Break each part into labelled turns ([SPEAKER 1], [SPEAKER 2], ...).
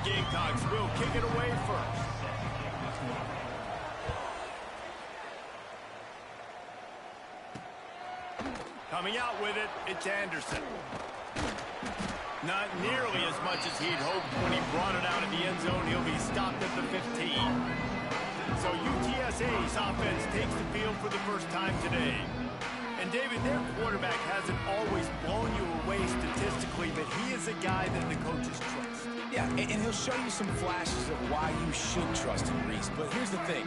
[SPEAKER 1] Gamecocks will kick it away first. Coming out with it, it's Anderson. Not nearly as much as he'd hoped when he brought it out of the end zone. He'll be stopped at the 15. So UTSA's offense takes the field for the first time today. And David, their quarterback hasn't always blown you away statistically, but he is a guy that the coaches trust.
[SPEAKER 2] Yeah, and he'll show you some flashes of why you should trust him, Reese. But here's the thing.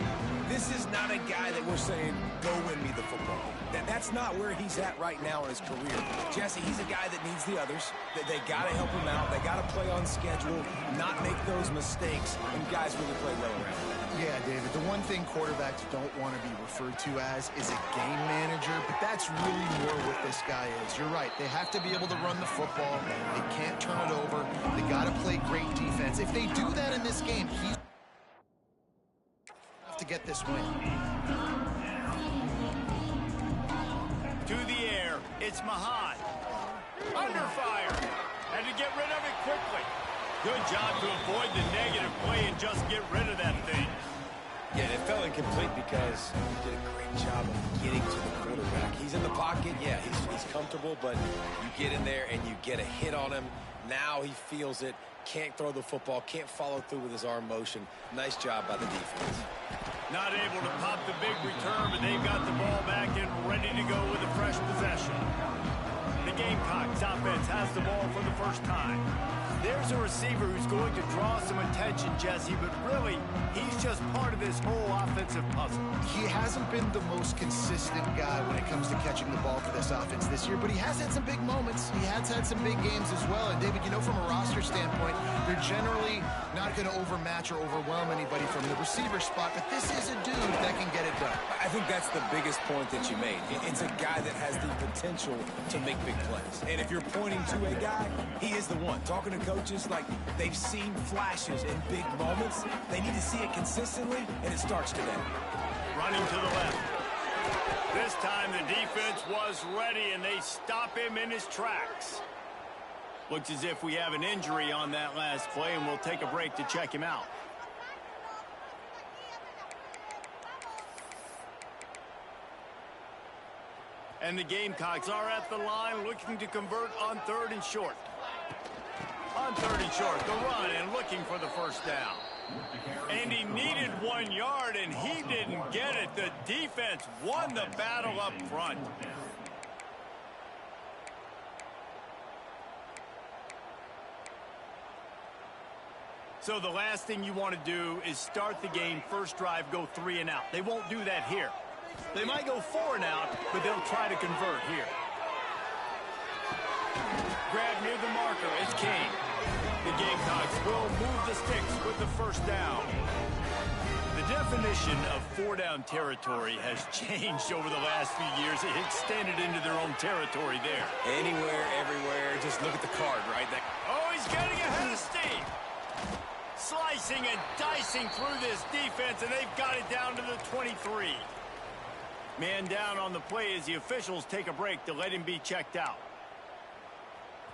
[SPEAKER 2] This is not a guy that we're saying, go win me the football game. That's not where he's at right now in his career. Jesse, he's a guy that needs the others. They got to help him out. They got to play on schedule, not make those mistakes, and guys really play well around that.
[SPEAKER 3] Yeah, David, the one thing quarterbacks don't want to be referred to as is a game manager, but that's really more what this guy is. You're right. They have to be able to run the football. They can't turn it over. They got to play great defense. If they do that in this game, he's to get this win.
[SPEAKER 1] To the air, it's Mahan. Under fire. Had to get rid of it quickly. Good job to avoid the negative play and just get rid of that thing.
[SPEAKER 2] Yeah, it fell incomplete because he did a great job of getting to the quarterback. He's in the pocket. Yeah, he's comfortable, but you get in there and you get a hit on him. Now he feels it. Can't throw the football. Can't follow through with his arm motion. Nice job by the defense.
[SPEAKER 1] Not able to pop the big return, but they've got the ball back and ready to go with a fresh possession. The Gamecocks offense has the ball for the first time. There's a receiver who's going to draw some attention, Jesse, but really, he's just part of this whole offensive puzzle.
[SPEAKER 3] He hasn't been the most consistent guy when it comes to catching the ball for this offense this year, but he has had some big moments. He has had some big games as well. And, David, you know, from a roster standpoint, they're generally not going to overmatch or overwhelm anybody from the receiver spot, but this is a dude that can get it done.
[SPEAKER 2] I think that's the biggest point that you made. It's a guy that has the potential to make big plays. And if you're pointing to a guy, he is the one. Talking to coaches, like, they've seen flashes in big moments. They need to see it consistently, and it starts today.
[SPEAKER 1] Running to the left. This time the defense was ready, and they stop him in his tracks. Looks as if we have an injury on that last play, and we'll take a break to check him out. And the Gamecocks are at the line looking to convert on 3rd and short. On 3rd and short, the run and looking for the first down. And he needed 1 yard, and he didn't get it. The defense won the battle up front. So the last thing you want to do is start the game, first drive, go 3 and out. They won't do that here. They might go 4 and out, but they'll try to convert here. Grab near the marker, it's King. The Gamecocks will move the sticks with the first down. The definition of 4-down territory has changed over the last few years. It extended into their own territory there.
[SPEAKER 2] Anywhere, everywhere, just look at the card right there.
[SPEAKER 1] Oh, he's getting ahead of steam. Slicing and dicing through this defense, and they've got it down to the 23. Man down on the play as the officials take a break to let him be checked out.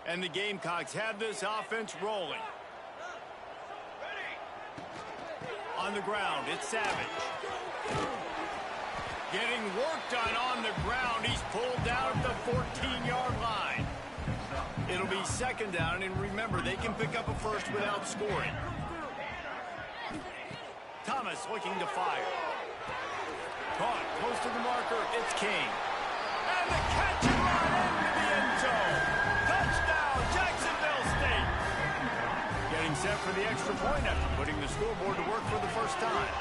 [SPEAKER 1] And the Gamecocks have this offense rolling. On the ground, it's Savage. Getting work done on the ground. He's pulled down at the 14-yard line. It'll be 2nd down, and remember, they can pick up a first without scoring. Thomas looking to fire. Caught close to the marker, it's King. And the catch and run into the end zone. Touchdown, Jacksonville State. Getting set for the extra point after putting the scoreboard to work for the first time.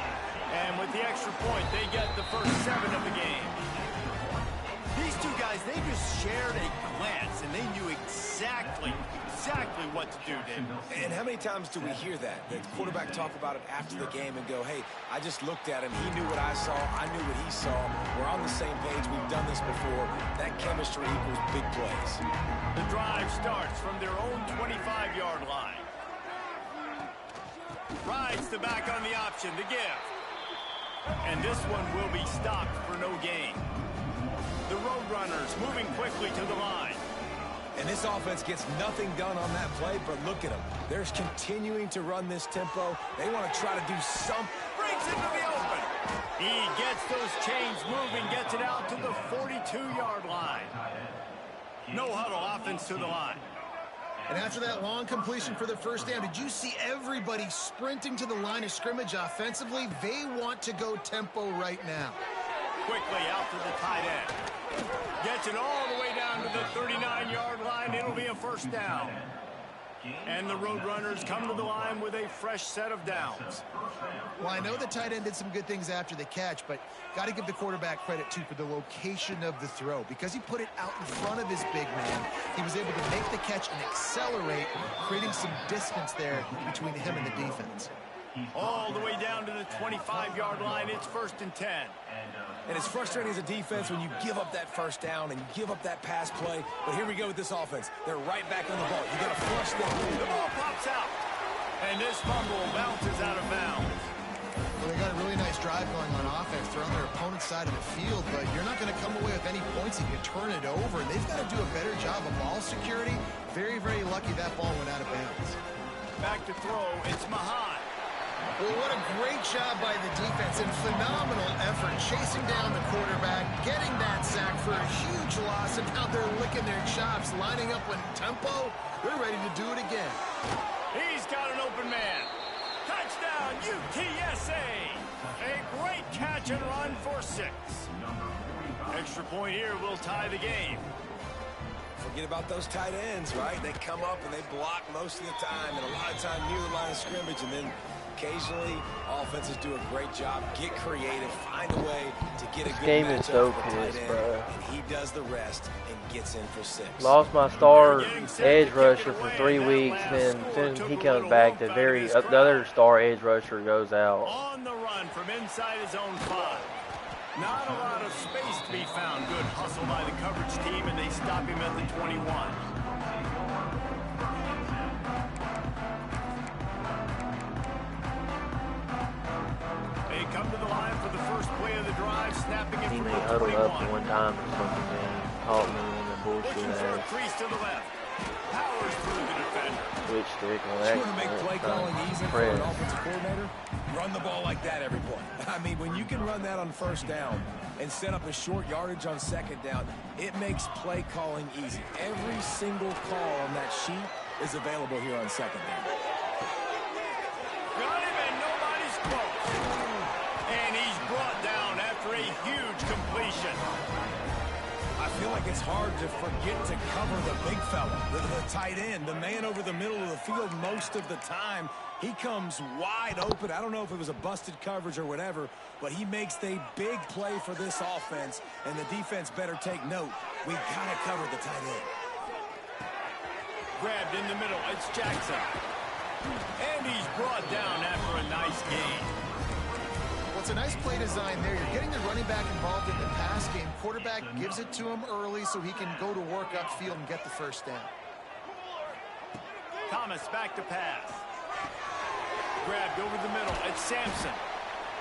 [SPEAKER 1] And with the extra point, they get the first 7 of the game. These two guys, they just shared a glance, and they knew exactly what to do, David.
[SPEAKER 2] And how many times do we hear that? The quarterback talk about it after the game and go, hey, I just looked at him. He knew what I saw. I knew what he saw. We're on the same page. We've done this before. That chemistry equals big plays.
[SPEAKER 1] The drive starts from their own 25-yard line. Rides the back on the option, the give. And this one will be stopped for no gain. The Roadrunners moving quickly to the line.
[SPEAKER 2] And this offense gets nothing done on that play, but look at them. They're continuing to run this tempo. They want to try to do something.
[SPEAKER 1] Brings it to the open. He gets those chains moving, gets it out to the 42-yard line. No huddle, offense to the line.
[SPEAKER 3] And after that long completion for the first down, did you see everybody sprinting to the line of scrimmage offensively? They want to go tempo right now.
[SPEAKER 1] Quickly out to the tight end. Gets it all the way down to the 39-yard line. It'll be a first down. And the Roadrunners come to the line with a fresh set of downs.
[SPEAKER 3] Well, I know the tight end did some good things after the catch, but got to give the quarterback credit, too, for the location of the throw. Because he put it out in front of his big man, he was able to make the catch and accelerate, creating some distance there between him and the defense.
[SPEAKER 1] All the way down to the 25-yard line. It's 1st and 10.
[SPEAKER 2] And it's frustrating as a defense when you give up that first down and you give up that pass play. But here we go with this offense. They're right back on the ball. You got to flush them.
[SPEAKER 1] The ball pops out. And this fumble bounces out of bounds.
[SPEAKER 3] Well, they got a really nice drive going on offense. They're on their opponent's side of the field, but you're not going to come away with any points if you turn it over. And they've got to do a better job of ball security. Very, very lucky that ball went out of bounds.
[SPEAKER 1] Back to throw. It's Mahan.
[SPEAKER 3] Well, what a great job by the defense and phenomenal effort chasing down the quarterback, getting that sack for a huge loss, and now they're licking their chops, lining up in tempo. They're ready to do it again.
[SPEAKER 1] He's got an open man. Touchdown, UTSA. A great catch and run for 6. Extra point here will tie the game.
[SPEAKER 2] Forget about those tight ends, right? They come up and they block most of the time, and a lot of time near the line of scrimmage, and then occasionally offenses do a great job, get creative, find a way to get a good
[SPEAKER 4] game is so pissed, bro.
[SPEAKER 2] And he does the rest and gets in for 6.
[SPEAKER 4] Lost my star edge rusher for 3 weeks, then as soon as he comes back, the other star edge rusher goes out.
[SPEAKER 1] On the run from inside his own 5. Not a lot of space to be found. Good hustle by the coverage team, and they stop him at the 21. They come to the line for the first play of the drive, snapping it
[SPEAKER 4] He
[SPEAKER 1] from
[SPEAKER 4] may
[SPEAKER 1] the
[SPEAKER 4] huddle
[SPEAKER 1] 21.
[SPEAKER 4] up one time or something, man. Caught me in the bullshit
[SPEAKER 1] Looking for a
[SPEAKER 4] ass.
[SPEAKER 1] crease to the left. Powers through the defender.
[SPEAKER 4] Switch stick on
[SPEAKER 2] You
[SPEAKER 4] that.
[SPEAKER 2] want to make play calling easy for an offensive coordinator? Run the ball like that every play. I mean, when you can run that on first down and set up a short yardage on second down, it makes play calling easy. Every single call on that sheet is available here on second down.
[SPEAKER 1] Got him, and nobody's close. And he's brought down after a huge completion.
[SPEAKER 2] I feel like it's hard to forget to cover the big fella, the tight end, the man over the middle of the field most of the time. He comes wide open. I don't know if it was a busted coverage or whatever, but he makes the big play for this offense, and the defense better take note. We got to cover the tight end.
[SPEAKER 1] Grabbed in the middle. It's Jackson. And he's brought down after a nice gain.
[SPEAKER 3] Well, it's a nice play design there. You're getting the running back involved in the pass game. Quarterback gives it to him early so he can go to work upfield and get the first down.
[SPEAKER 1] Thomas back to pass. Grabbed over the middle. It's Sampson.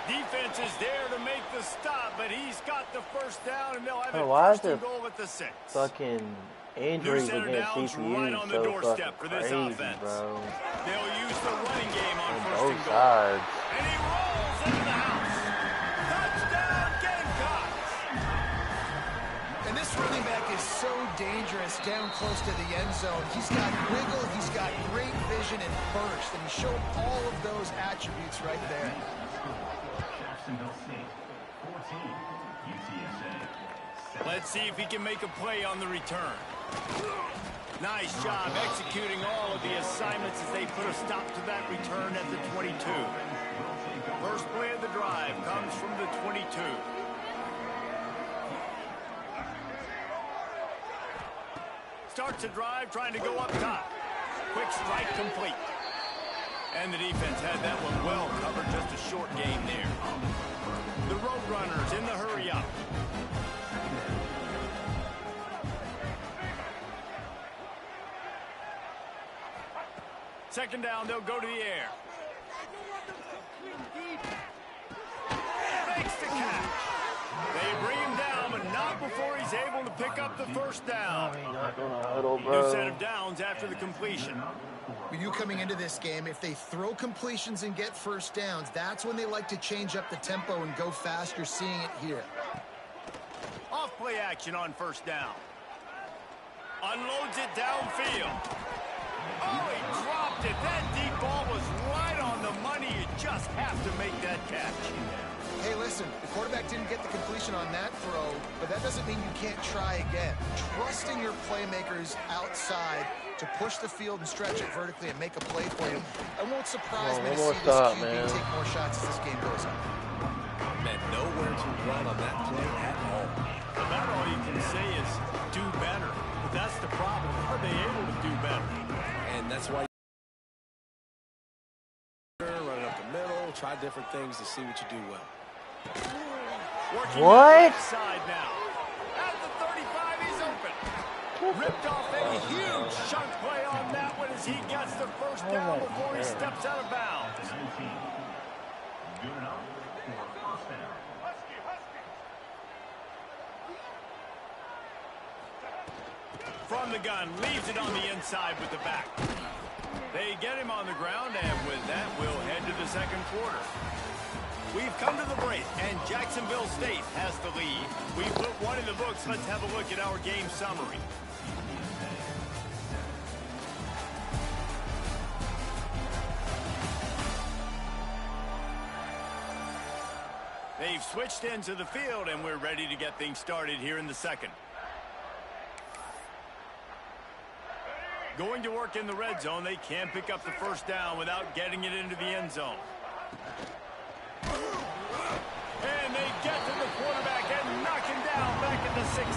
[SPEAKER 1] Defense is there to make the stop, but he's got the first down, and they'll have it
[SPEAKER 4] Why is
[SPEAKER 1] first and
[SPEAKER 4] the
[SPEAKER 1] goal at the 6.
[SPEAKER 4] fucking injuries
[SPEAKER 1] New center
[SPEAKER 4] against
[SPEAKER 1] downs
[SPEAKER 4] CPU
[SPEAKER 1] right on the
[SPEAKER 4] so
[SPEAKER 1] doorstep for
[SPEAKER 4] fucking
[SPEAKER 1] this
[SPEAKER 4] crazy,
[SPEAKER 1] offense.
[SPEAKER 4] bro?
[SPEAKER 1] They'll use the running game on
[SPEAKER 4] On
[SPEAKER 1] first
[SPEAKER 4] both
[SPEAKER 1] and goal.
[SPEAKER 4] sides.
[SPEAKER 1] And he rolls into the house. Touchdown, Gamecocks!
[SPEAKER 3] And this running back is so dangerous down close to the end zone. He's got wiggle, he's got great vision and burst, and he showed all of those attributes right there.
[SPEAKER 1] Let's see if he can make a play on the return. Nice job executing all of the assignments as they put a stop to that return at the 22. First play of the drive comes from the 22. Starts a drive trying to go up top. Quick strike complete. And the defense had that one well covered, just a short gain there. The Roadrunners in the hurry up. Second down, they'll go to the air. Makes the catch. They bring him down, but not before he he's able to pick up the first down.
[SPEAKER 4] He's not gonna huddle,
[SPEAKER 1] New
[SPEAKER 4] bro.
[SPEAKER 1] set of downs after the completion.
[SPEAKER 3] With you coming into this game, if they throw completions and get first downs, that's when they like to change up the tempo and go fast. You're seeing it here.
[SPEAKER 1] Off play action on first down. Unloads it downfield. Oh, he dropped it. That deep ball was right on the money. You just have to make that catch.
[SPEAKER 3] Hey, listen, the quarterback didn't get the completion on that throw, but that doesn't mean you can't try again. Trusting your playmakers outside to push the field and stretch it vertically and make a play for you. It won't surprise me to see this QB take more shots as this game goes on.
[SPEAKER 2] Man, nowhere to run on that play at all.
[SPEAKER 1] About all you can say is do better. But that's the problem. Are they able to do better?
[SPEAKER 2] And that's why you run it up the middle, try different things to see what you do well.
[SPEAKER 1] Working
[SPEAKER 4] What?
[SPEAKER 1] side now. At the 35, he's open. Ripped off a huge chunk play on that one as he gets the first down before he steps out of bounds. From the gun, leaves it on the inside with the back. They get him on the ground, and with that, we'll head to the second quarter. We've come to the break, and Jacksonville State has the lead. We put one in the books. Let's have a look at our game summary. They've switched into the field, and we're ready to get things started here in the second. Going to work in the red zone. They can't pick up the first down without getting it into the end zone. And they get to the quarterback and knock him down back at the 16.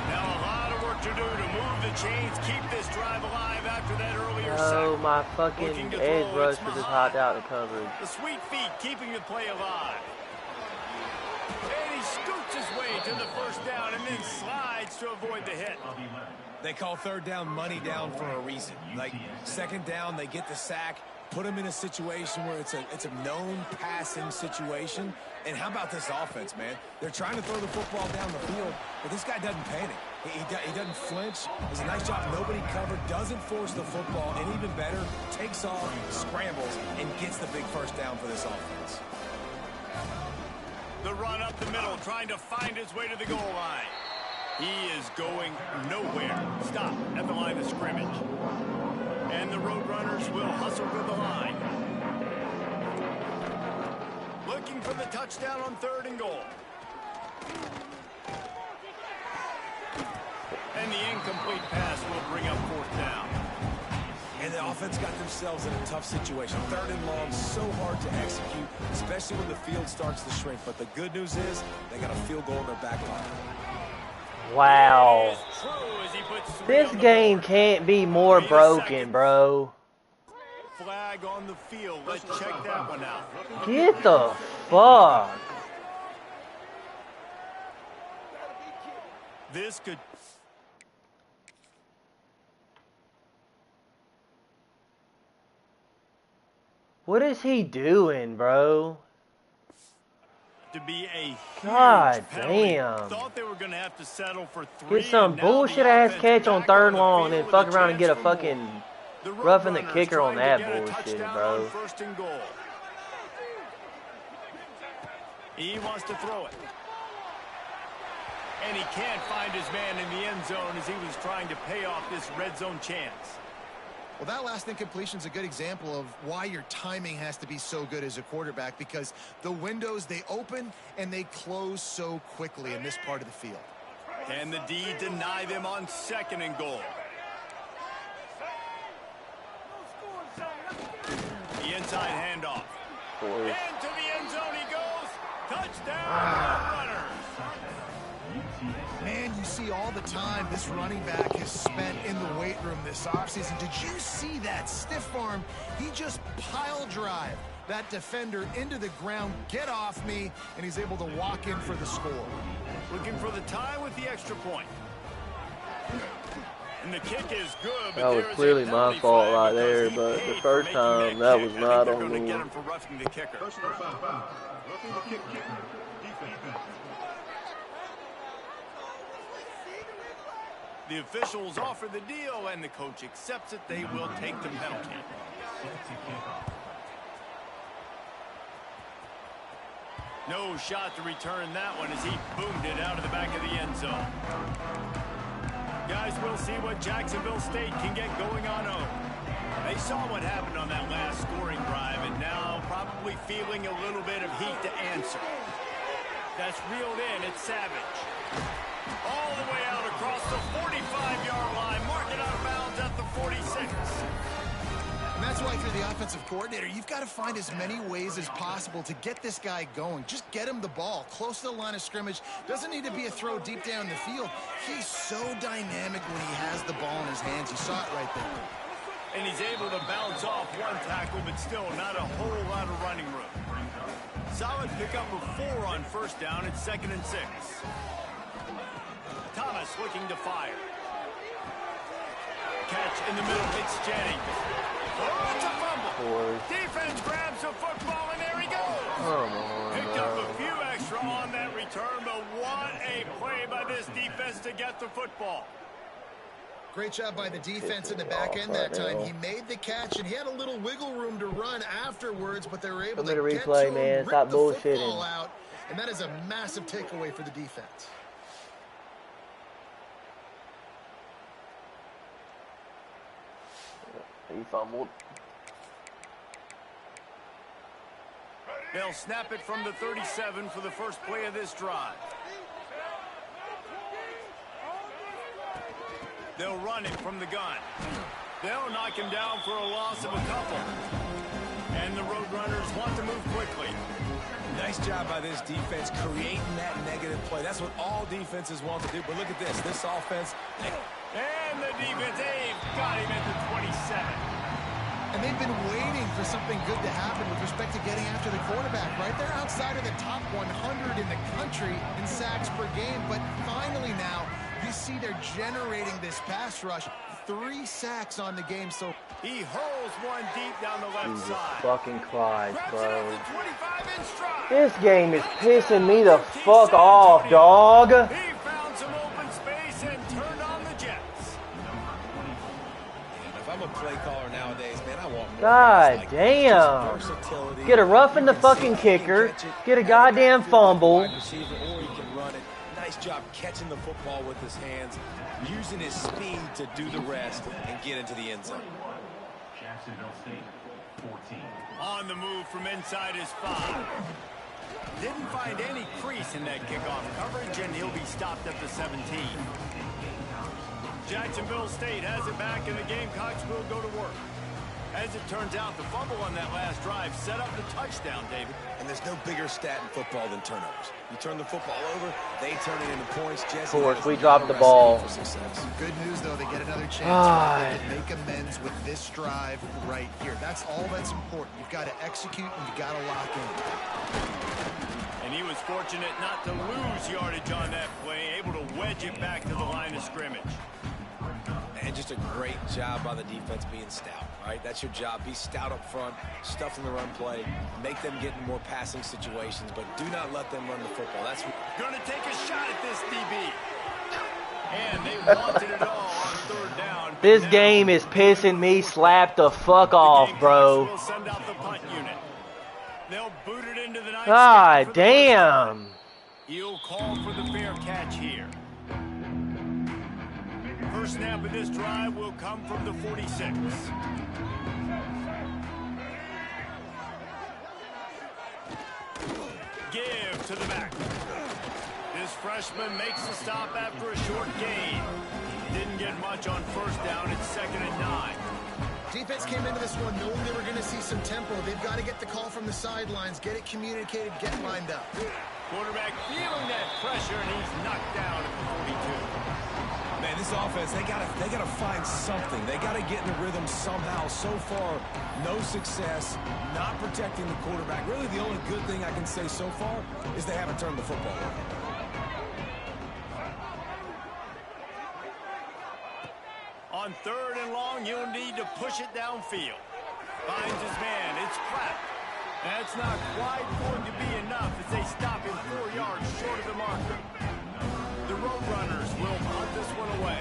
[SPEAKER 1] Now a lot of work to do to move the chains, keep this drive alive after that earlier sack.
[SPEAKER 4] Oh, my fucking edge rusher just hopped out of coverage.
[SPEAKER 1] The sweet feet keeping the play alive. And he scoots his way to the first down and then slides to avoid the hit.
[SPEAKER 2] They call third down money down for a reason. Like second down, they get the sack, put them in a situation where it's a known passing situation. And how about this offense, man? They're trying to throw the football down the field, but this guy doesn't panic. He doesn't flinch. Does a nice job. Nobody covered. Doesn't force the football. And even better, takes off, scrambles, and gets the big first down for this offense.
[SPEAKER 1] The run up the middle, trying to find his way to the goal line. He is going nowhere. Stop at the line of scrimmage. And the Roadrunners will hustle to the line. Looking for the touchdown on 3rd and goal. And the incomplete pass will bring up 4th down.
[SPEAKER 2] And the offense got themselves in a tough situation. 3rd and long, so hard to execute, especially when the field starts to shrink. But the good news is they got a field goal in their back pocket.
[SPEAKER 4] Wow. This game can't be more broken, bro.
[SPEAKER 1] Flag on the field. Let's check that one out.
[SPEAKER 4] Get the fuck.
[SPEAKER 1] This could...
[SPEAKER 4] What is he doing, bro?
[SPEAKER 1] To be a huge
[SPEAKER 4] God
[SPEAKER 1] penalty.
[SPEAKER 4] damn.
[SPEAKER 1] Thought they were going to have to settle for 3.
[SPEAKER 4] Get some bullshit ass catch on 3rd long and then fuck around and get a fucking roughing the kicker on that bullshit, bro.
[SPEAKER 1] 1st and goal. He wants to throw it. And he can't find his man in the end zone as he was trying to pay off this red zone chance.
[SPEAKER 3] Well, that last incompletion is a good example of why your timing has to be so good as a quarterback, because the windows, they open and they close so quickly in this part of the field.
[SPEAKER 1] Can the D deny them on 2nd and goal? The inside handoff. Into the end zone he goes. Touchdown, Runners.
[SPEAKER 3] Man, you see all the time this running back has spent in the weight room this offseason. Did you see that stiff arm? He just pile drive that defender into the ground, get off me, and he's able to walk in for the score.
[SPEAKER 1] Looking for the tie with the extra point. And the kick is good. But
[SPEAKER 4] that was clearly my fault right there, but the first time that was not on me.
[SPEAKER 1] Get him for roughing the kicker. The officials offer the deal, and the coach accepts it. They will take the penalty. No shot to return that one as he boomed it out of the back of the end zone. Guys, we'll see what Jacksonville State can get going on home. They saw what happened on that last scoring drive, and now probably feeling a little bit of heat to answer. That's reeled in. It's Savage. All the way out across the 45-yard line. Mark it out of bounds at the 46.
[SPEAKER 3] And that's why, if you're the offensive coordinator, you've got to find as many ways as possible to get this guy going. Just get him the ball close to the line of scrimmage. Doesn't need to be a throw deep down the field. He's so dynamic when he has the ball in his hands. You saw it right there.
[SPEAKER 1] And he's able to bounce off one tackle, but still not a whole lot of running room. Solid pickup of 4 on first down. It's 2nd and 6. Thomas looking to fire. Catch in the middle. It's Jennings. Oh, it's a fumble. Defense grabs the football, and there he goes. Picked up a few extra on that return, but what a play by this defense to get the football.
[SPEAKER 3] Great job by the defense in the back end that time. He made the catch, and he had a little wiggle room to run afterwards, but they were able to get to him, rip the football out, and that is a massive takeaway for the defense.
[SPEAKER 4] He fumbled.
[SPEAKER 1] They'll snap it from the 37 for the first play of this drive. They'll run it from the gun. They'll knock him down for a loss of a couple. And the Roadrunners want to move quickly.
[SPEAKER 2] Nice job by this defense creating that negative play. That's what all defenses want to do. But look at this. This offense.
[SPEAKER 1] And the defense, they've got him at the 27.
[SPEAKER 3] And they've been waiting for something good to happen with respect to getting after the quarterback, right? They're outside of the top 100 in the country in sacks per game. But finally now, you see they're generating this pass rush. 3 sacks on the game. So
[SPEAKER 1] he hurls one deep down the left
[SPEAKER 4] Jesus
[SPEAKER 1] side.
[SPEAKER 4] Fucking Christ, bro.
[SPEAKER 1] 25-inch stride.
[SPEAKER 4] This game is pissing me the fuck off, dog.
[SPEAKER 1] He found some open space and turned on the Jets.
[SPEAKER 2] If I'm a play caller nowadays, man, I want more.
[SPEAKER 4] God
[SPEAKER 2] like
[SPEAKER 4] damn. Get a rough in the fucking kicker. Get a goddamn fumble.
[SPEAKER 2] Wide receiver, or he can run it. Nice job catching the football with his hands, using his speed to do the rest and get into the end zone.
[SPEAKER 5] Jacksonville State, 14.
[SPEAKER 1] On the move from inside his 5. Didn't find any crease in that kickoff coverage, and he'll be stopped at the 17. Jacksonville State has it back, and the Gamecocks will go to work. As it turns out, the fumble on that last drive set up the touchdown, David.
[SPEAKER 2] And there's no bigger stat in football than turnovers. You turn the football over, they turn it into points. Jesse,
[SPEAKER 4] of course, we dropped the ball.
[SPEAKER 3] Good news, though, they get another chance right? They can make amends with this drive right here. That's all that's important. You've got to execute, and you've got to lock in.
[SPEAKER 1] And he was fortunate not to lose yardage on that play, able to wedge it back to the line of scrimmage.
[SPEAKER 2] And just a great job by the defense being stout, right? That's your job. Be stout up front, stuff in the run play, make them get in more passing situations, but do not let them run the football. That's
[SPEAKER 1] gonna take a shot at this DB. And they wanted it all on 3rd down.
[SPEAKER 4] This game is pissing me slap the fuck off, bro.
[SPEAKER 1] Will send out the punt unit. They'll boot it into the night.
[SPEAKER 4] God damn.
[SPEAKER 1] He'll call for the fair catch here. First snap of this drive will come from the 46. Give to the back. This freshman makes the stop after a short gain. Didn't get much on first down. It's 2nd and 9.
[SPEAKER 3] Defense came into this one knowing they were going to see some tempo. They've got to get the call from the sidelines, get it communicated, get lined up.
[SPEAKER 1] Quarterback feeling that pressure, and he's knocked down at the 42.
[SPEAKER 2] Man, this offense, they gotta find something. They gotta get in the rhythm somehow. So far, no success, not protecting the quarterback. Really, the only good thing I can say so far is they haven't turned the football over.
[SPEAKER 1] On 3rd and long, you'll need to push it downfield. Finds his man. It's Pratt. That's not quite going to be enough as they stop him 4 yards short of the marker. The Roadrunners will punt this one away.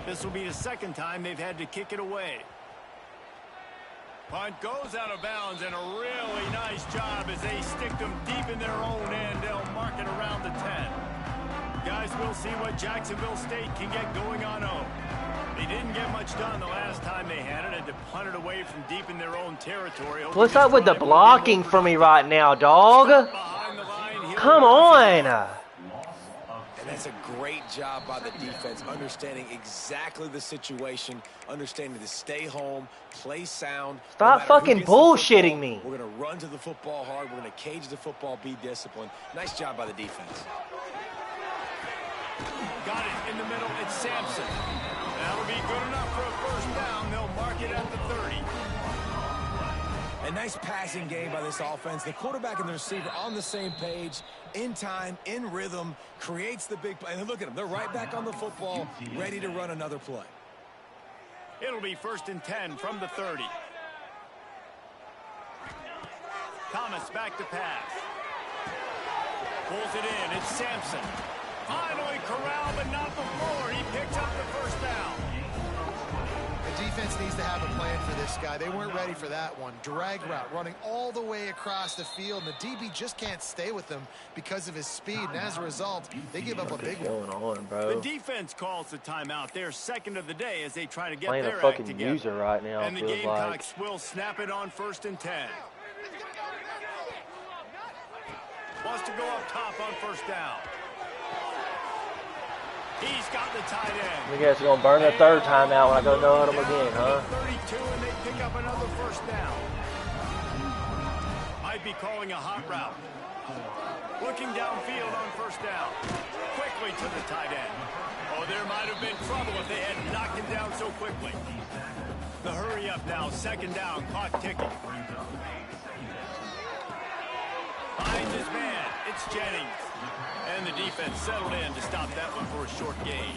[SPEAKER 1] This will be the second time they've had to kick it away. Punt goes out of bounds, and a really nice job as they stick them deep in their own end. They'll mark it around the 10. Guys, we'll see what Jacksonville State can get going on home. They didn't get much done the last time they had it, and to punt it away from deep in their own territory.
[SPEAKER 4] What's up with the blocking for me right now, dog? Come on.
[SPEAKER 2] And that's a great job by the defense, understanding exactly the situation, understanding to stay home, play sound.
[SPEAKER 4] Stop fucking bullshitting me.
[SPEAKER 2] We're going to run to the football hard. We're going to cage the football, be disciplined. Nice job by the defense.
[SPEAKER 1] Got it in the middle. It's Sampson. That'll be good enough for a first down. They'll mark it at the 30.
[SPEAKER 2] A nice passing game by this offense. The quarterback and the receiver on the same page, in time, in rhythm, creates the big play. And look at them. They're right back on the football, ready to run another play.
[SPEAKER 1] It'll be 1st and 10 from the 30. Thomas back to pass. Pulls it in. It's Sampson. Finally corralled, but not before. He picks up the first down.
[SPEAKER 3] The defense needs to have a plan for this guy. They weren't ready for that one. Drag route running all the way across the field, and the DB just can't stay with them because of his speed, and as a result, they give up a big one.
[SPEAKER 4] Going on, bro?
[SPEAKER 1] The defense calls the timeout. They're second of the day as they try to get
[SPEAKER 4] Playing
[SPEAKER 1] their
[SPEAKER 4] a fucking
[SPEAKER 1] act together.
[SPEAKER 4] user right now,
[SPEAKER 1] And the
[SPEAKER 4] feels
[SPEAKER 1] Gamecocks
[SPEAKER 4] like.
[SPEAKER 1] will snap it on 1st and 10. Wants to go up top on 1st down. He's got the tight end.
[SPEAKER 4] You guys are going to burn the third time out when I go no huddle again, huh?
[SPEAKER 1] 32, and they pick up another first down. Might be calling a hot route. Looking downfield on 1st down. Quickly to the tight end. Oh, there might have been trouble if they had knocked him down so quickly. The hurry up now, 2nd down, clock ticking. Finds his man. It's Jennings. And the defense settled in to stop that one for a short gain.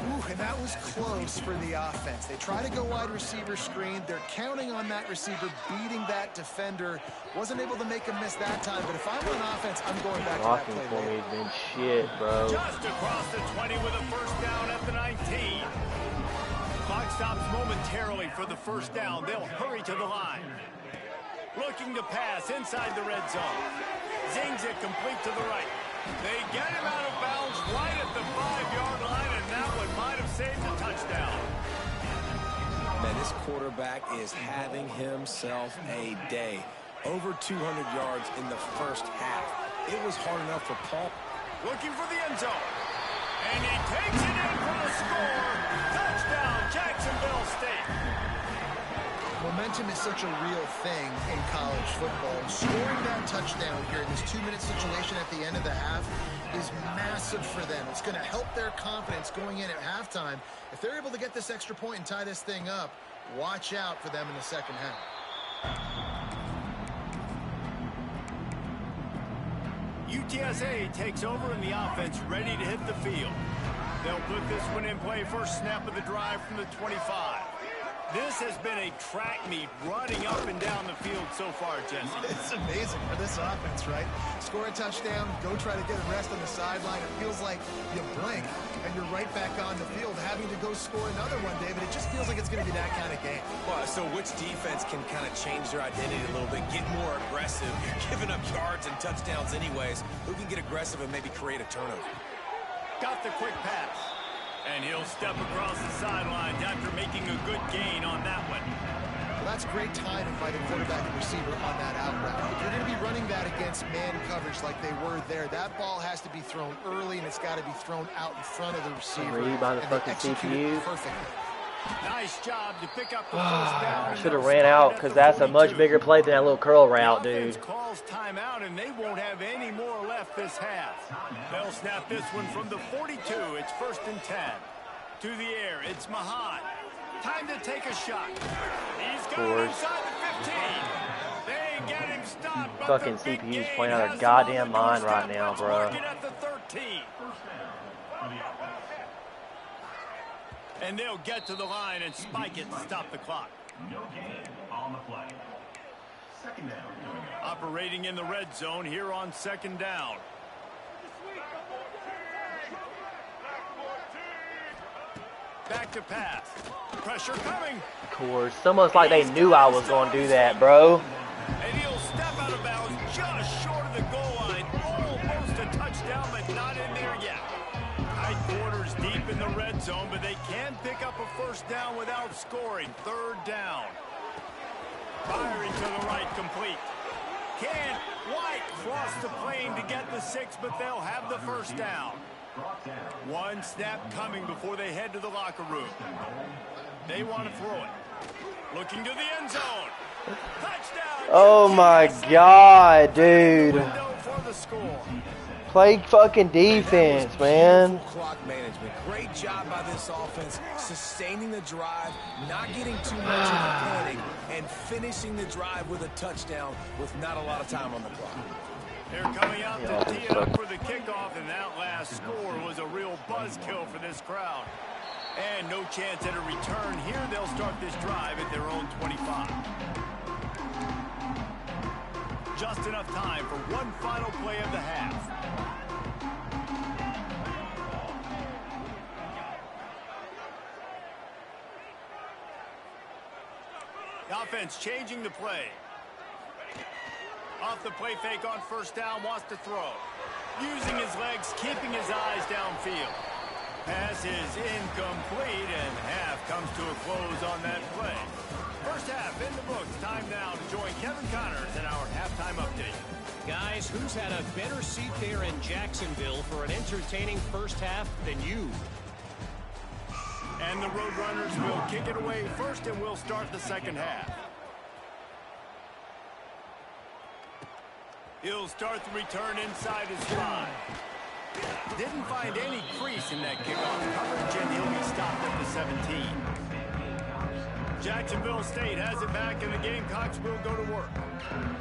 [SPEAKER 3] Ooh, and that was close for the offense. They try to go wide receiver screen. They're counting on that receiver beating that defender. Wasn't able to make him miss that time, but if I'm on offense, I'm going back
[SPEAKER 4] Blocking
[SPEAKER 3] to that
[SPEAKER 4] for
[SPEAKER 3] play.
[SPEAKER 4] me has been shit, bro.
[SPEAKER 1] Just across the 20 with a first down at the 19. Clock stops momentarily for the first down. They'll hurry to the line. Looking to pass inside the red zone. Zings it complete to the right. They get him out of bounds right at the 5-yard line, and that one might have saved a touchdown.
[SPEAKER 2] Man, this quarterback is having himself a day. Over 200 yards in the first half. It was hard enough for Paul.
[SPEAKER 1] Looking for the end zone. And he takes it in for the score. Touchdown, Jacksonville State.
[SPEAKER 3] Momentum is such a real thing in college football. Scoring that touchdown here in this 2-minute situation at the end of the half is massive for them. It's going to help their confidence going in at halftime. If they're able to get this extra point and tie this thing up, watch out for them in the second half.
[SPEAKER 1] UTSA takes over in the offense, ready to hit the field. They'll put this one in play, first snap of the drive from the 25. This has been a track meet running up and down the field so far, Jesse.
[SPEAKER 3] It's amazing for this offense, right? Score a touchdown, go try to get a rest on the sideline. It feels like you blink and you're right back on the field having to go score another one, David. It just feels like it's going to be that kind of game.
[SPEAKER 2] Well, so which defense can kind of change their identity a little bit, get more aggressive, giving up yards and touchdowns anyways? Who can get aggressive and maybe create a turnover?
[SPEAKER 1] Got the quick pass. And he'll step across the sidelines after making a good gain on that one.
[SPEAKER 3] Well, that's great timing by the quarterback and receiver on that out route. If you're going to be running that against man coverage like they were there, that ball has to be thrown early, and it's got to be thrown out in front of the receiver.
[SPEAKER 4] Read by the fucking CPU.
[SPEAKER 3] Perfectly.
[SPEAKER 1] Nice job to pick up the first down.
[SPEAKER 4] I should have ran out because that's a much bigger play than that little curl route, dude.
[SPEAKER 1] Calls timeout, and they won't have any more left this half. They'll snap this one from the 42. It's 1st and 10. To the air, it's Mahan. Time to take a shot. He's got it inside the 15. They get him stopped. But
[SPEAKER 4] Fucking
[SPEAKER 1] the big
[SPEAKER 4] CPU's
[SPEAKER 1] game
[SPEAKER 4] playing out
[SPEAKER 1] has
[SPEAKER 4] of
[SPEAKER 1] him on the
[SPEAKER 4] goddamn mind
[SPEAKER 1] doorstep.
[SPEAKER 4] right now,
[SPEAKER 1] Let's
[SPEAKER 4] bro.
[SPEAKER 1] mark it at the 13. And they'll get to the line and spike it and stop the clock.
[SPEAKER 5] No gain on the play. 2nd down.
[SPEAKER 1] Operating in the red zone here on 2nd down. Back to pass. Pressure coming.
[SPEAKER 4] Of course. It's almost like they knew I was going to do that, bro.
[SPEAKER 1] And he'll step out of bounds just short of the goal line. Almost a touchdown, but not in there yet. Tight quarters deep in the red zone, but they can pick up a first down without scoring. Third down. Firing to the right, complete. Can White cross the plane to get the 6, but they'll have the first down. One snap coming before they head to the locker room. They want to throw it. Looking to the end zone. Touchdown!
[SPEAKER 4] Oh my God, dude.
[SPEAKER 1] Window for the score.
[SPEAKER 4] Play fucking defense, man.
[SPEAKER 2] Clock management. Great job by this offense, sustaining the drive, not getting too much of a panic, and finishing the drive with a touchdown with not a lot of time on the clock.
[SPEAKER 1] They're coming out to tee it up for the kickoff, and that last score was a real buzzkill for this crowd. And no chance at a return here. They'll start this drive at their own 25. Just enough time for one final play of the half. The offense changing the play. Off the play fake on first down, wants to throw. Using his legs, keeping his eyes downfield. Pass is incomplete, and half comes to a close on that play. First half in the books. Time now to join Kevin Connors in our halftime update.
[SPEAKER 6] Guys, who's had a better seat there in Jacksonville for an entertaining first half than you?
[SPEAKER 1] And the Roadrunners will kick it away first, and we'll start the second half. He'll start the return inside his 5. Didn't find any crease in that kickoff coverage, and he'll be stopped at the 17. Jacksonville State has it back, and the Gamecocks will go to work.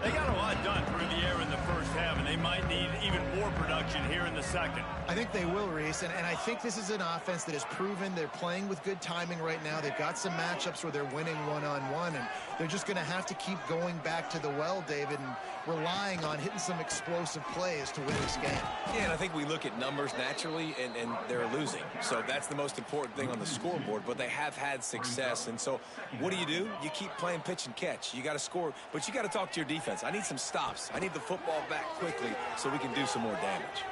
[SPEAKER 1] They got a lot done through the air in the first half, and they might need even more production here in the second.
[SPEAKER 3] I think they will, Reese, and I think this is an offense that has proven they're playing with good timing right now. They've got some matchups where they're winning one-on-one, and they're just going to have to keep going back to the well, David, and relying on hitting some explosive plays to win this game.
[SPEAKER 2] Yeah, and I think we look at numbers naturally, and they're losing. So that's the most important thing on the scoreboard, but they have had success. And so what do? You keep playing pitch and catch. You got to score, but you got to talk to your defense. I need some stops. I need the football back quickly so we can do some more damage.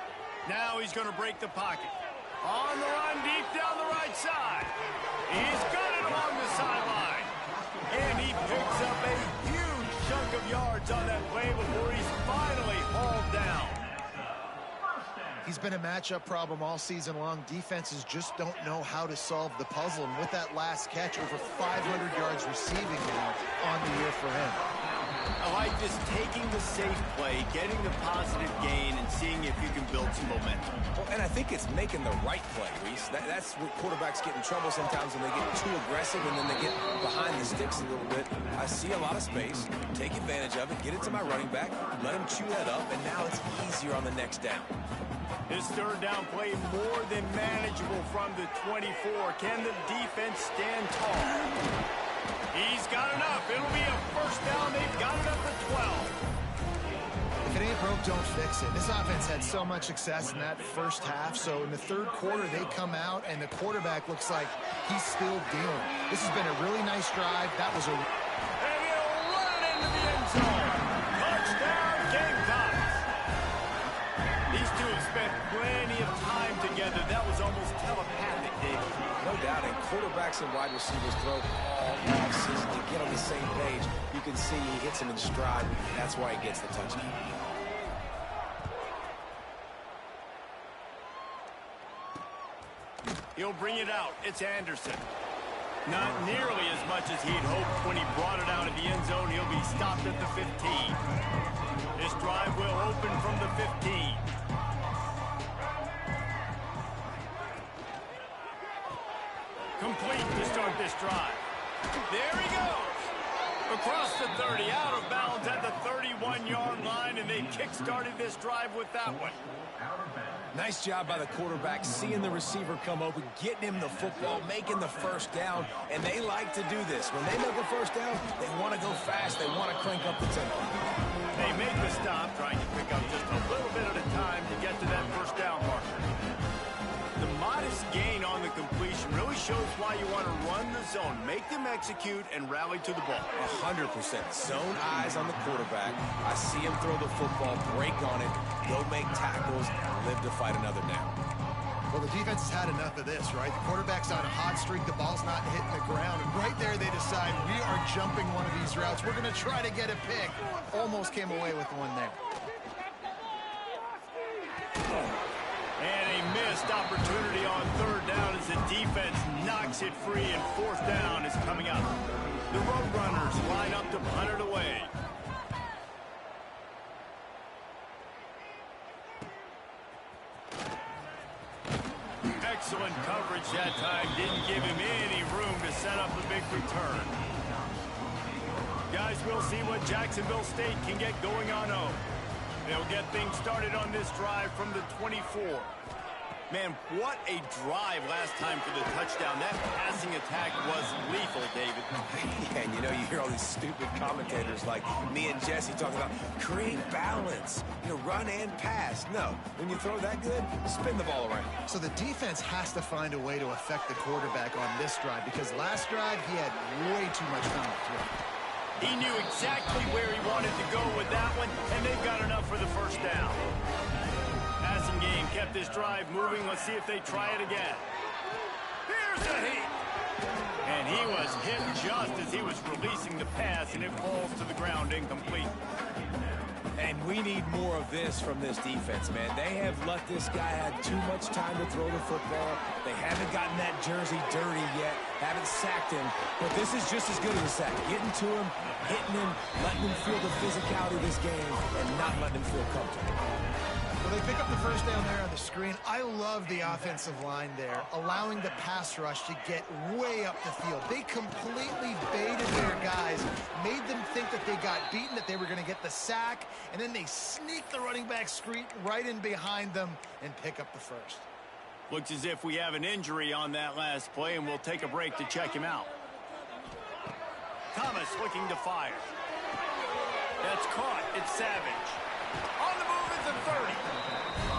[SPEAKER 1] Now he's going to break the pocket. On the run, deep down the right side. He's got it along the sideline. And he picks up a huge chunk of yards on that play before he's finally hauled down.
[SPEAKER 3] He's been a matchup problem all season long. Defenses just don't know how to solve the puzzle. And with that last catch, over 500 yards receiving now on the year for him.
[SPEAKER 1] I like just taking the safe play, getting the positive gain, and seeing if you can build some momentum.
[SPEAKER 2] Well, and I think it's making the right play, Reese. That's where quarterbacks get in trouble sometimes when they get too aggressive and then they get behind the sticks a little bit. I see a lot of space, take advantage of it, get it to my running back, let him chew that up, and now it's easier on the next down.
[SPEAKER 1] This third down play more than manageable from the 24. Can the defense stand tall? He's got enough. It'll be a first down. They've got it up to 12.
[SPEAKER 3] If it ain't broke, don't fix it. This offense had so much success in that first half, so in the third quarter, they come out, and the quarterback looks like he's still dealing. This has been a really nice drive. That was a...
[SPEAKER 1] And he'll run it into the end zone. Touchdown, Gamecocks. These two have spent plenty of time together. That was almost telepathic, David.
[SPEAKER 2] No doubt, and quarterbacks and wide receivers throw all offseason to get on the same page. You can see he hits him in stride. That's why he gets the touchdown.
[SPEAKER 1] He'll bring it out. It's Anderson. Not nearly as much as he'd hoped when he brought it out of the end zone. He'll be stopped at the 15. This drive will open from the 15. Complete to start this drive. There he goes. Across the 30, out of bounds at the 31-yard line, and they kick-started this drive with that one.
[SPEAKER 2] Nice job by the quarterback, seeing the receiver come open, getting him the football, making the first down, and they like to do this. When they make a first down, they want to go fast. They want to crank up the tempo.
[SPEAKER 1] They make the stop, trying to pick up just a little bit at a time to get to that first down marker. The modest gain on the the completion really shows why you want to run the zone. Make them execute and rally to the ball.
[SPEAKER 2] 100%. Zone eyes on the quarterback. I see him throw the football, break on it, go make tackles, and live to fight another down.
[SPEAKER 3] Well, the defense has had enough of this, right? The quarterback's on a hot streak. The ball's not hitting the ground. And right there, they decide, we are jumping one of these routes. We're going to try to get a pick. Almost came away with one there.
[SPEAKER 1] And a missed opportunity on third down as the defense knocks it free, and fourth down is coming up. The Roadrunners line up to punt it away. Excellent coverage that time. Didn't give him any room to set up a big return. Guys, we'll see what Jacksonville State can get going on home. They'll get things started on this drive from the 24. Man, what a drive last time for the touchdown. That passing attack was lethal, David.
[SPEAKER 2] Yeah, and you know, you hear all these stupid commentators like me and Jesse talking about create balance, you know, run and pass. No, when you throw that good, spin the ball around.
[SPEAKER 3] So the defense has to find a way to affect the quarterback on this drive, because last drive he had way too much time to throw.
[SPEAKER 1] He knew exactly where he wanted to go with that one, and they got enough for the first down. Passing game kept this drive moving. Let's see if they try it again. Here's the heat. And he was hit just as he was releasing the pass, and it falls to the ground incomplete.
[SPEAKER 2] And we need more of this from this defense, man. They have let this guy have too much time to throw the football. They haven't gotten that jersey dirty yet, haven't sacked him. But this is just as good as a sack. Getting to him, hitting him, letting him feel the physicality of this game, and not letting him feel comfortable.
[SPEAKER 3] Well, they pick up the first down there on the screen. I love the offensive line there, allowing the pass rush to get way up the field. They completely baited their guys, made them think that they got beaten, that they were going to get the sack, and then they sneak the running back screen right in behind them and pick up the first.
[SPEAKER 1] Looks as if we have an injury on that last play, and we'll take a break to check him out. Thomas looking to fire. That's caught. It's Savage. On the move at the 30.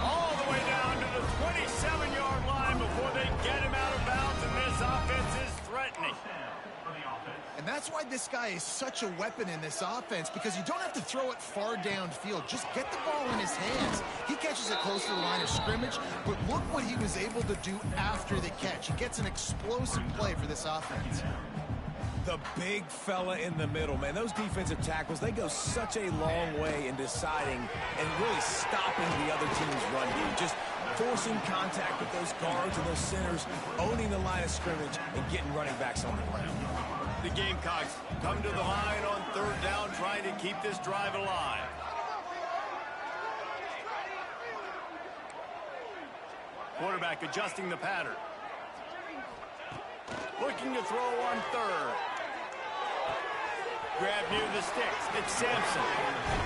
[SPEAKER 1] All the way down to the 27-yard line before they get him out of bounds, and this offense is threatening.
[SPEAKER 3] And that's why this guy is such a weapon in this offense, because you don't have to throw it far downfield. Just get the ball in his hands. He catches it close to the line of scrimmage, but look what he was able to do after the catch. He gets an explosive play for this offense.
[SPEAKER 2] The big fella in the middle, man. Those defensive tackles, they go such a long way in deciding and really stopping the other team's run game. Just forcing contact with those guards and those centers, owning the line of scrimmage, and getting running backs on the ground.
[SPEAKER 1] The Gamecocks come to the line on third down, trying to keep this drive alive. Quarterback adjusting the pattern. Looking to throw on third. Grab near the sticks. It's Sampson.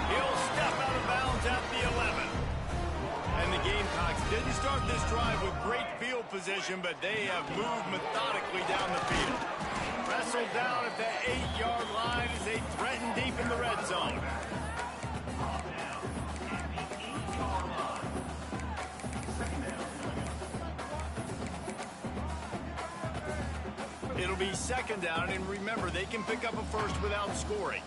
[SPEAKER 1] He'll step out of bounds at the 11. And the Gamecocks didn't start this drive with great field position, but they have moved methodically down the field. Wrestled down at the 8-yard line as they threaten deep in the red zone. It'll be second down, and remember, they can pick up a first without scoring.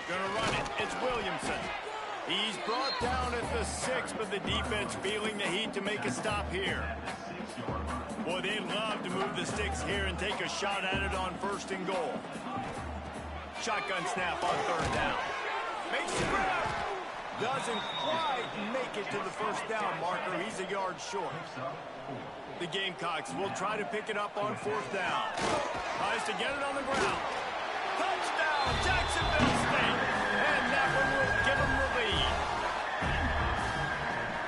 [SPEAKER 1] Gonna run it. It's Williamson. He's brought down at the 6, but the defense feeling the heat to make a stop here. Boy, they love to move the sticks here and take a shot at it on first and goal. Shotgun snap on third down. Makes the grab. Doesn't quite make it to the first down marker. He's a yard short. The Gamecocks will try to pick it up on fourth down. Tries to get it on the ground. Touchdown, Jacksonville State. And that one will give them the lead.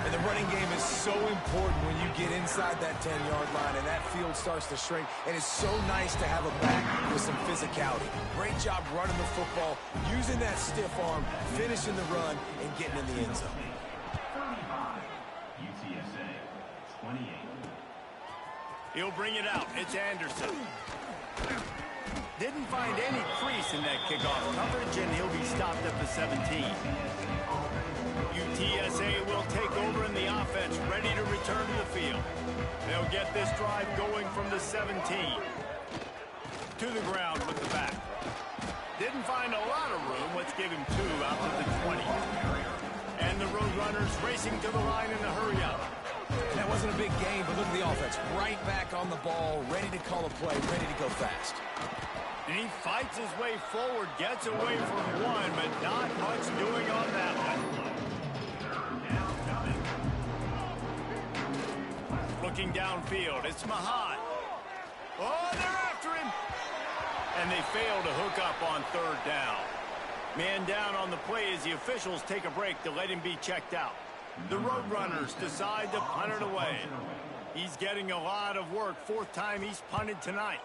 [SPEAKER 2] And the running game is so important when you get inside that 10-yard line and that field starts to shrink. And it's so nice to have a back with some physicality. Great job running the football, using that stiff arm, finishing the run, and getting in the end zone.
[SPEAKER 5] 35, UTSA, 28.
[SPEAKER 1] He'll bring it out. It's Anderson. Didn't find any crease in that kickoff coverage, and he'll be stopped at the 17. UTSA will take over in the offense, ready to return to the field. They'll They'll get this drive going from the 17. To the ground with the back. Didn't find a lot of room. Let's give him 2 out to the 20. And the Roadrunners racing to the line in a hurry up.
[SPEAKER 2] That wasn't a big game, but look at the offense. Right back on the ball, ready to call a play, ready to go fast.
[SPEAKER 1] And he fights his way forward, gets away from one, but not much doing on that one. Looking downfield, it's Mahat. Oh, they're after him. And they fail to hook up on 3rd down. Man down on the play as the officials take a break to let him be checked out. The Roadrunners decide to punt it away. He's getting a lot of work. 4th time he's punted tonight.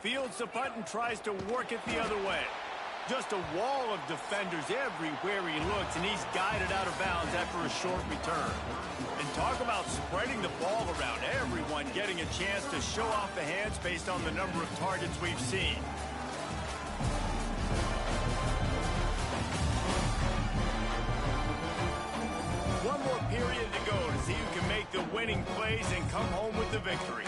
[SPEAKER 1] Fields the punt and tries to work it the other way. Just a wall of defenders everywhere he looks, and he's guided out of bounds after a short return. And talk about spreading the ball around. Everyone getting a chance to show off the hands based on the number of targets we've seen. One more period to go to see who can make the winning plays and come home with the victory.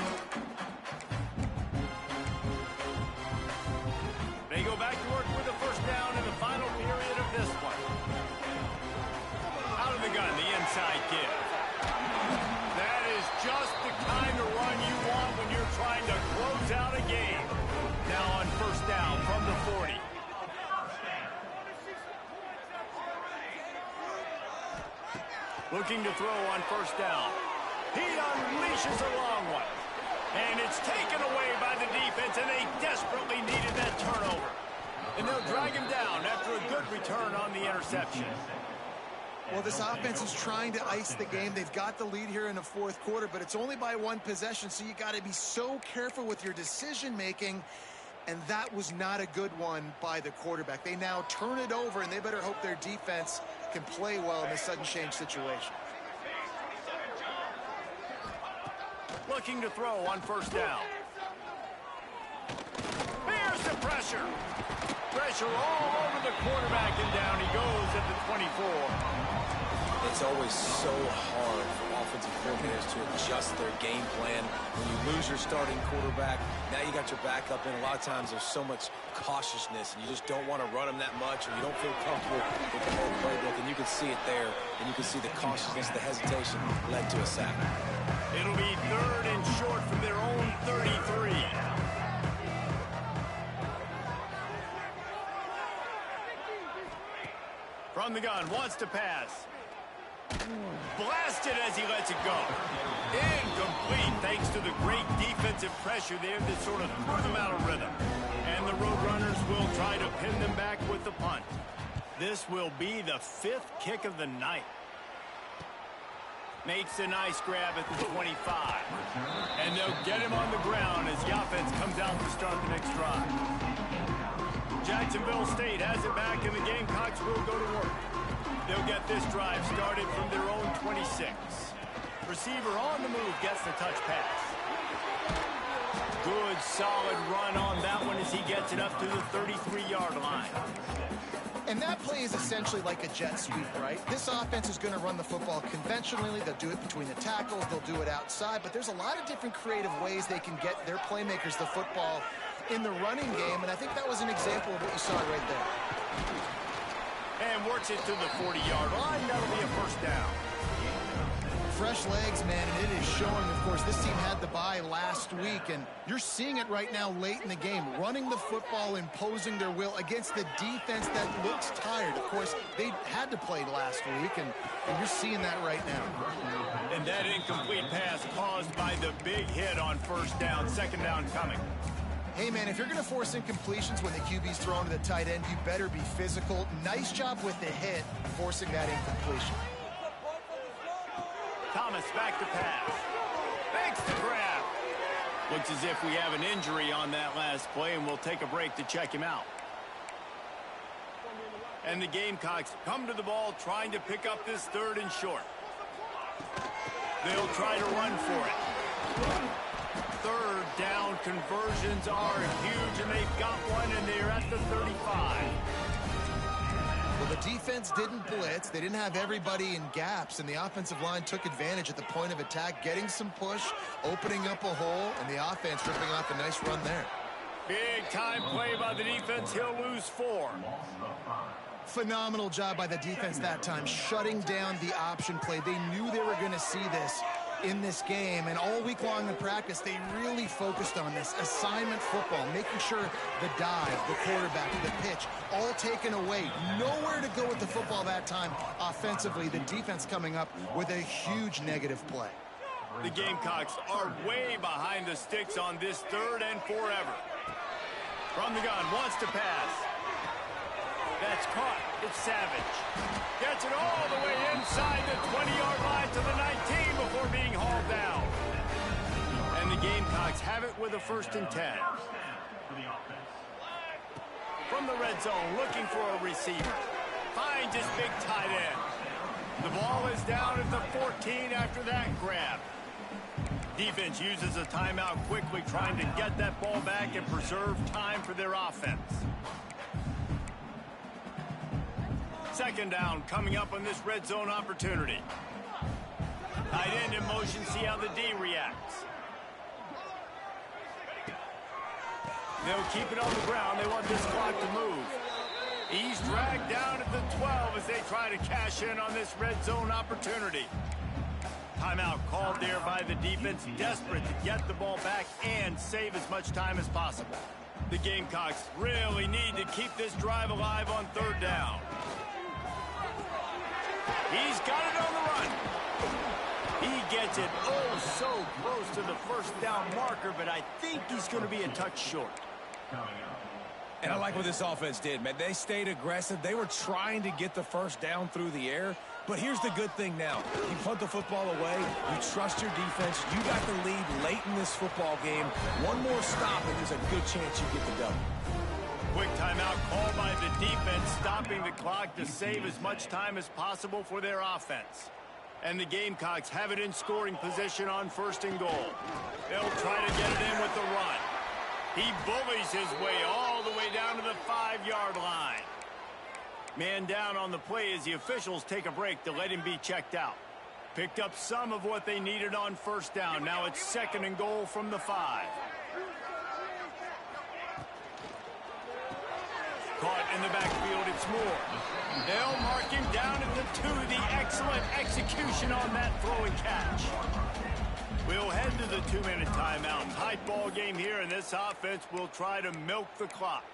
[SPEAKER 1] They go back to work with a 1st down in the final period of this one. Out of the gun, the inside give. That is just the kind of run you want when you're trying to close out a game. Now on 1st down from the 40. Looking to throw on 1st down. He unleashes a long one. And it's taken away by the defense, and they desperately needed that turnover. And they'll drag him down after a good return on the interception.
[SPEAKER 3] Well, this offense is trying to ice the game. They've got the lead here in the 4th quarter, but it's only by 1 possession, so you got to be so careful with your decision-making, and that was not a good one by the quarterback. They now turn it over, and they better hope their defense can play well in this sudden change situation.
[SPEAKER 1] Looking to throw on 1st down. Here's the pressure. Pressure all over the quarterback, and down he goes at the 24.
[SPEAKER 2] It's always so hard for offensive coordinators to adjust their game plan. When you lose your starting quarterback, now you got your backup in. A lot of times there's so much cautiousness, and you just don't want to run them that much, or you don't feel comfortable with the whole playbook, and you can see it there, and you can see the cautiousness, the hesitation led to a sack.
[SPEAKER 1] It'll be 3rd and short from their own 33. From the gun, wants to pass. Blasted as he lets it go. Incomplete thanks to the great defensive pressure there that sort of threw them out of rhythm. And the Roadrunners will try to pin them back with the punt. This will be the 5th kick of the night. Makes a nice grab at the 25. And they'll get him on the ground as the offense comes out to start the next drive. Jacksonville State has it back, and the Gamecocks will go to work. They'll get this drive started from their own 26. Receiver on the move gets the touch pass. Good, solid run on that one as he gets it up to the 33-yard line.
[SPEAKER 3] And that play is essentially like a jet sweep, right? This offense is going to run the football conventionally. They'll do it between the tackles. They'll do it outside. But there's a lot of different creative ways they can get their playmakers the football in the running game. And I think that was an example of what you saw right there.
[SPEAKER 1] And works it to the 40-yard line. That'll be a 1st down.
[SPEAKER 3] Fresh legs, man, and it is showing. Of course, this team had the bye last week, and you're seeing it right now late in the game, running the football, imposing their will against the defense that looks tired. Of course, they had to play last week, and you're seeing that right now.
[SPEAKER 1] And that incomplete pass caused by the big hit on 1st down, 2nd down coming.
[SPEAKER 3] Hey, man, if you're going to force incompletions when the QB's thrown to the tight end, you better be physical. Nice job with the hit, forcing that incompletion.
[SPEAKER 1] Thomas back to pass. Makes the grab. Looks as if we have an injury on that last play, and we'll take a break to check him out. And the Gamecocks come to the ball trying to pick up this 3rd and short. They'll try to run for it. 3rd down conversions are huge, and they've got one, and they're at the 35.
[SPEAKER 3] Well, the defense didn't blitz. They didn't have everybody in gaps, and the offensive line took advantage at the point of attack, getting some push, opening up a hole, and the offense ripping off a nice run there.
[SPEAKER 1] Big time play by the defense. He'll lose 4.
[SPEAKER 3] Phenomenal job by the defense that time, shutting down the option play. They knew they were going to see this in this game, and all week long in practice, they really focused on this assignment football, making sure the dive, the quarterback, the pitch, all taken away. Nowhere to go with the football that time offensively. The defense coming up with a huge negative play.
[SPEAKER 1] The Gamecocks are way behind the sticks on this 3rd and forever. From the gun, wants to pass. That's caught. It's Savage. Gets it all the way inside the 20-yard line to the 19 before being hauled down. And the Gamecocks have it with a 1st and 10. From the red zone, looking for a receiver. Finds his big tight end. The ball is down at the 14 after that grab. Defense uses a timeout quickly, trying to get that ball back and preserve time for their offense. 2nd down coming up on this red zone opportunity. Tight end in motion, see how the D reacts. They'll keep it on the ground. They want this clock to move. He's dragged down at the 12 as they try to cash in on this red zone opportunity. Timeout called there by the defense, desperate to get the ball back and save as much time as possible. The Gamecocks really need to keep this drive alive on 3rd down. He's got it on the run. He gets it oh so close to the 1st down marker, but I think he's going to be a touch short.
[SPEAKER 2] And I like what this offense did, man. They stayed aggressive. They were trying to get the 1st down through the air. But here's the good thing now. You punt the football away. You trust your defense. You got the lead late in this football game. One more stop, and there's a good chance you get the W.
[SPEAKER 1] Quick timeout called by the defense, stopping the clock to save as much time as possible for their offense. And the Gamecocks have it in scoring position on 1st and goal. They'll try to get it in with the run. He bullies his way all the way down to the 5-yard line. Man down on the play as the officials take a break to let him be checked out. Picked up some of what they needed on 1st down. Now it's 2nd and goal from the 5. Caught in the backfield, it's Moore. They'll mark him down at the 2. The excellent execution on that throw and catch. We'll head to the 2-minute timeout. Tight ball game here, and this offense will try to milk the clock.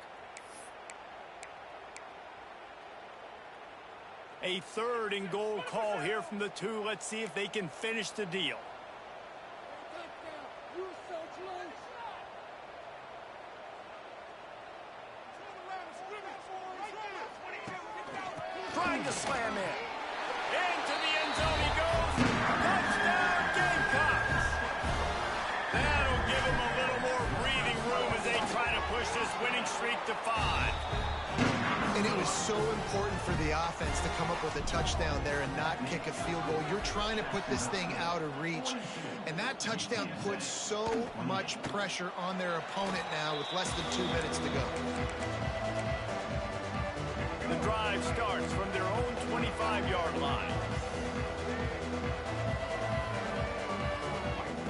[SPEAKER 1] A 3rd and goal call here from the 2. Let's see if they can finish the deal. Trying to slam in. Into the end zone he goes. Touchdown, Gamecocks. That'll give them a little more breathing room as they try to push this winning streak to 5.
[SPEAKER 3] And it was so important for the offense to come up with a touchdown there and not kick a field goal. You're trying to put this thing out of reach. And that touchdown puts so much pressure on their opponent now with less than 2 minutes to go.
[SPEAKER 1] The drive starts from their own 25-yard line.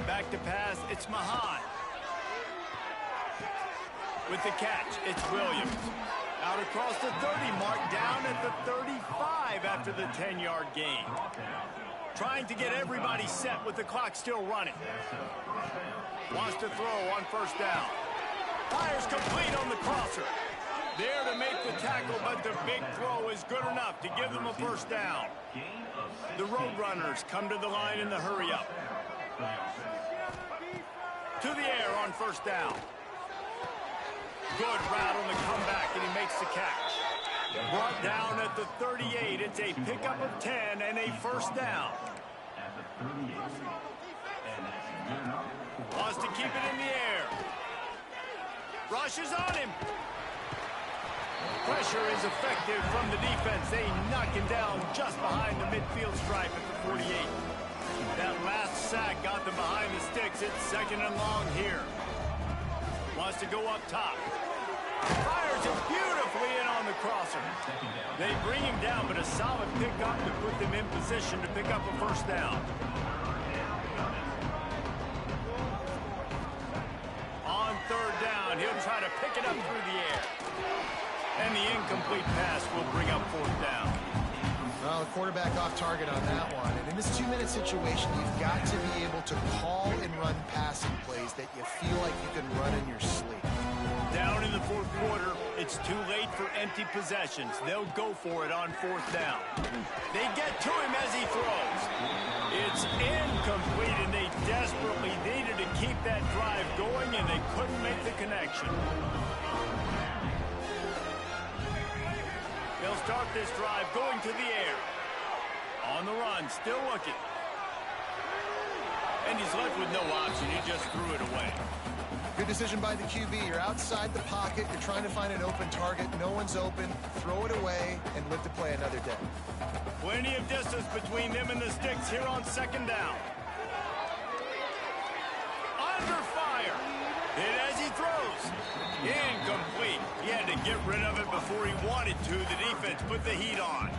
[SPEAKER 1] Back to pass, it's Mahan. With the catch, it's Williams. Out across the 30 mark, down at the 35 after the 10-yard gain. Trying to get everybody set with the clock still running. Wants to throw on 1st down. Fires complete on the crosser. There to make the tackle, but the big throw is good enough to give them a 1st down. The Roadrunners come to the line in the hurry-up. To the air on 1st down. Good route on the comeback, and he makes the catch. Brought down at the 38. It's a pickup of 10 and a 1st down. Wants to keep it in the air. Rushes on him. Pressure is effective from the defense. They knock him down just behind the midfield stripe at the 48. That last sack got them behind the sticks. It's 2nd and long here. Wants to go up top. Fires fires it beautifully in on the crosser. They bring him down, but a solid pickup to put them in position to pick up a first down. On third down, he'll try to pick it up through the air. And the incomplete pass will bring up fourth down.
[SPEAKER 3] Well, the quarterback off target on that one. And in this 2-minute situation, you've got to be able to call and run passing plays that you feel like you can run in your sleep.
[SPEAKER 1] Down in the fourth quarter, it's too late for empty possessions. They'll go for it on fourth down. They get to him as he throws. It's incomplete, and they desperately needed to keep that drive going, and they couldn't make the connection. They'll start this drive going to the air. On the run, still looking. And he's left with no option. He just threw it away.
[SPEAKER 3] Good decision by the QB. You're outside the pocket. You're trying to find an open target. No one's open. Throw it away and live to play another day.
[SPEAKER 1] Plenty of distance between them and the sticks here on second down. Under fire. Hit as he throws. Incomplete. He had to get rid of it before he wanted to. The defense put the heat on.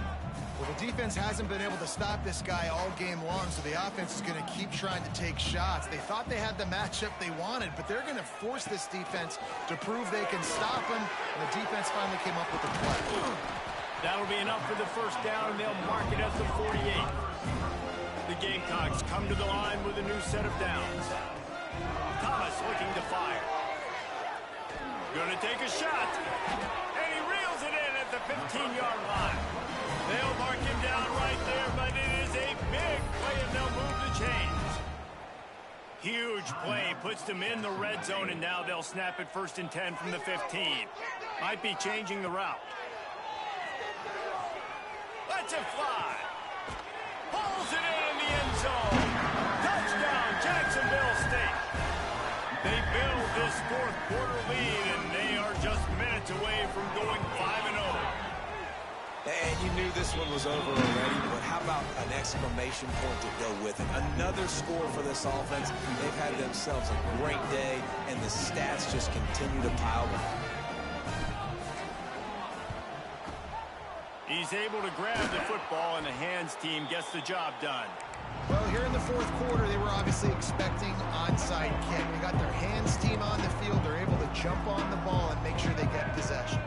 [SPEAKER 3] Well, the defense hasn't been able to stop this guy all game long, so the offense is going to keep trying to take shots. They thought they had the matchup they wanted, but they're going to force this defense to prove they can stop him, and the defense finally came up with a play.
[SPEAKER 1] That'll be enough for the first down, and they'll mark it at the 48. The Gamecocks come to the line with a new set of downs. Thomas looking to fire. Gonna take a shot, and he reels it in at the 15-yard line. They'll mark him down right there, but it is a big play, and they'll move the chains. Huge play, puts them in the red zone, and now they'll snap it 1st and 10 from the 15. Might be changing the route. Lets it fly. Pulls it in the end zone. Touchdown, Jacksonville State. They build this fourth quarter lead, and they are just minutes away from going 5-0.
[SPEAKER 2] And you knew this one was over already, but how about an exclamation point to go with it? Another score for this offense. They've had themselves a great day, and the stats just continue to pile up.
[SPEAKER 1] He's able to grab the football, and the hands team gets the job done.
[SPEAKER 3] Well, here in the fourth quarter, they were obviously expecting onside kick. They got their hands team on the field. They're able to jump on the ball and make sure they get possession.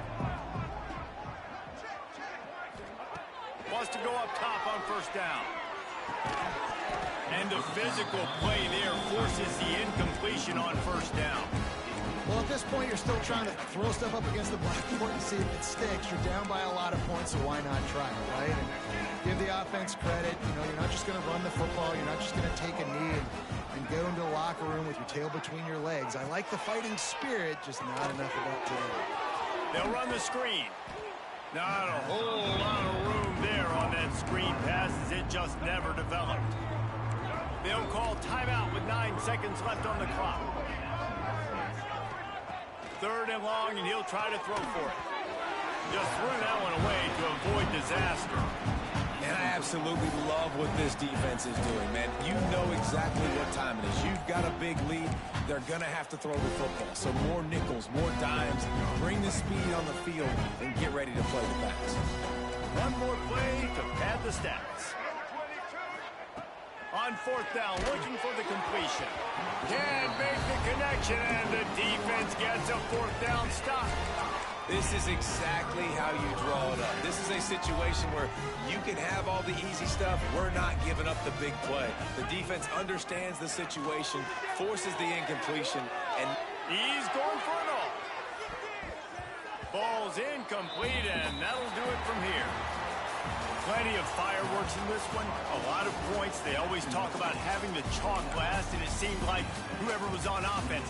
[SPEAKER 1] Wants to go up top on first down. And the physical play there forces the incompletion on first down.
[SPEAKER 3] Well, at this point, you're still trying to throw stuff up against the blackboard and see if it sticks. You're down by a lot of points, so why not try it, right? And give the offense credit. You know, you're not just going to run the football. You're not just going to take a knee and go into the locker room with your tail between your legs. I like the fighting spirit, just not enough of that today.
[SPEAKER 1] They'll run the screen. Not a whole lot of room there on that screen pass, as it just never developed. They'll call timeout with 9 seconds left on the clock. 3rd and long, and he'll try to throw for it. Just threw that one away to avoid disaster.
[SPEAKER 2] And I absolutely love what this defense is doing, man. You know exactly what time it is. You've got a big lead. They're going to have to throw the football. So more nickels, more dimes. Bring the speed on the field and get ready to play the pass.
[SPEAKER 1] One more play to pad the stats. On 4th down, looking for the completion. Can't make the connection, and the defense gets a 4th down stop.
[SPEAKER 2] This is exactly how you draw it up. This is a situation where you can have all the easy stuff. We're not giving up the big play. The defense understands the situation, forces the incompletion, and
[SPEAKER 1] he's going for it all. Ball's incomplete, and that'll do it from here. Plenty of fireworks in this one. A lot of points. They always talk about having the chalk last, and it seemed like whoever was on offense